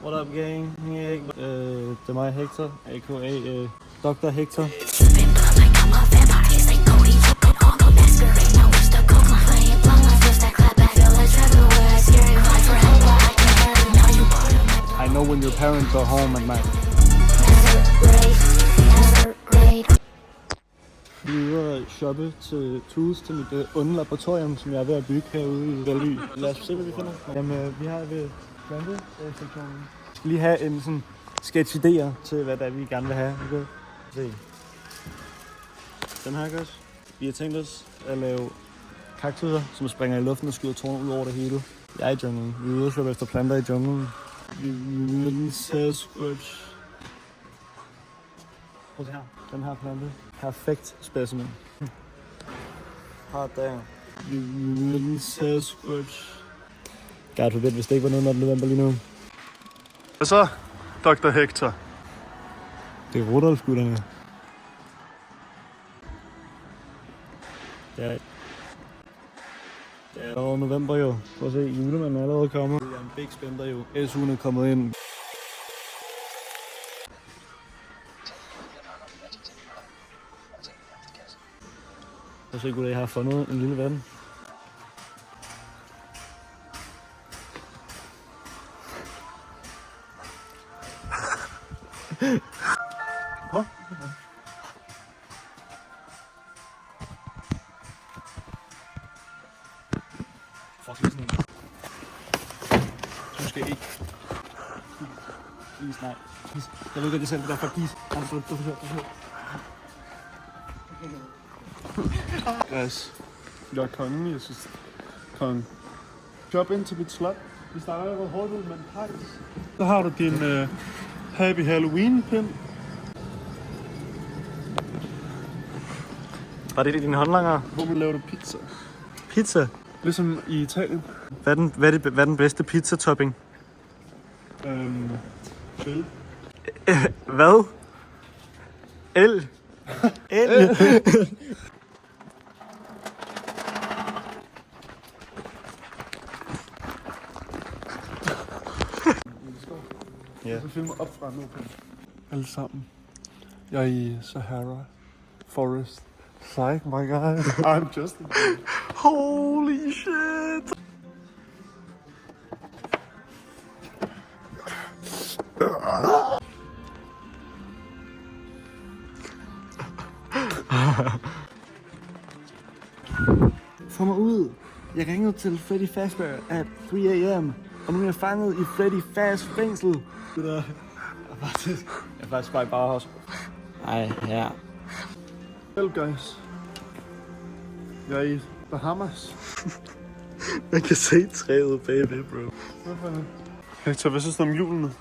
What up, gang? Det er mig, Hector, a.k.a. Dr. Hector. I know when your parents are home at night. Vi er ude at shoppe til tools til mit underlaboratorium, som jeg er ved at bygge herude i Valby. Lad os se, hvad vi finder. Jamen, vi har ved plantesektionen. Vi skal lige have en sådan sketch idéer til, hvad det er, vi gerne vil have. Okay. Se. Den her, også. Vi har tænkt os at lave kaktusser, som springer i luften og skyder torne ud over det hele. Jeg er i junglen. Vi er ude at shoppe efter planter i junglen. Vi vil Sasquatch. Prøv her. Den her plante. Perfekt specimen. Hot damn. Vi vil Sasquatch. God forbid, hvis det ikke var noget, når november lige nu. Hvad så, Dr. Hector? Det er Rudolf-gutterne. Det er over november jo. Prøv at se, julemanden er allerede kommet. Det er en big spender jo. SU'en er kommet ind. Prøv at se, gutter, jeg har fundet en lille ven. Hå? Fuck, lige sådan en. Du skal ikke. Please, nej. Please. Jeg ved godt, jeg selv det der. Fuck, please. Guys, jeg er kongen, jeg synes. Kongen. Job ind til mit slot. Vi starter allerede hårdt ud med en pejs. Så har du din Happy Halloween-pind. Var det dine håndlanger? Hvor man laver du pizza. Pizza? Ligesom i Italien. Hvad er den bedste pizza-topping? Chill. Hvad? El? El? Jeg skal filme op fra nu på alle sammen. Jeg er i Sahara Forest. Psych, my god. I'm Justin. Holy shit! Få mig ud. Jeg ringede til Freddy Fazbear at 3 a.m. Og nu er jeg fanget i Freddy Faz fængsel. Det der. Jeg er faktisk bare i Bauhaus. Ej, ja. Help, guys. Jeg er i Bahamas. Man kan se træet bagved, bro. Hector, hvad synes du om julene?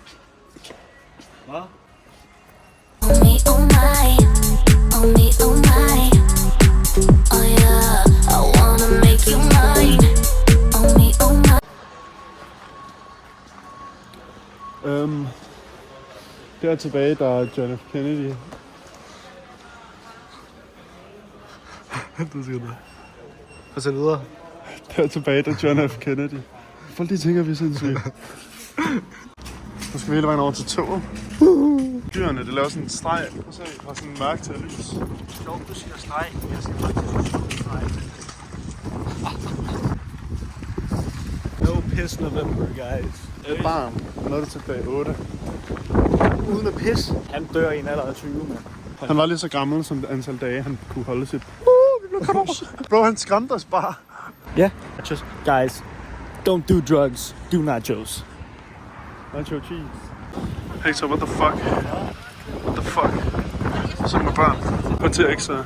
Hvad? Der tilbage, der er John F. Kennedy. Du siger det. Og så videre. Der tilbage, der er John F. Kennedy. Folk de tænker, vi er sindssygt. Nu skal vi hele vejen over til toget. Dyrene, det laver sådan en streg. Prøv at se, fra sådan en mørk til lys. Sjovt, du siger streg. Jeg siger faktisk streg. No piss November, guys. Et barn. Nåede det til dag 8. Uden at pisse. Han dør i en alder af 20, mand. Han var lige så gammel som det antal dage, han kunne holde sit. Bro, han skræmte os bare. Yeah, just guys, don't do drugs, do nachos. Nacho cheese. Hector, what the fuck? What the fuck? Så med børn. Kvarter ikke så.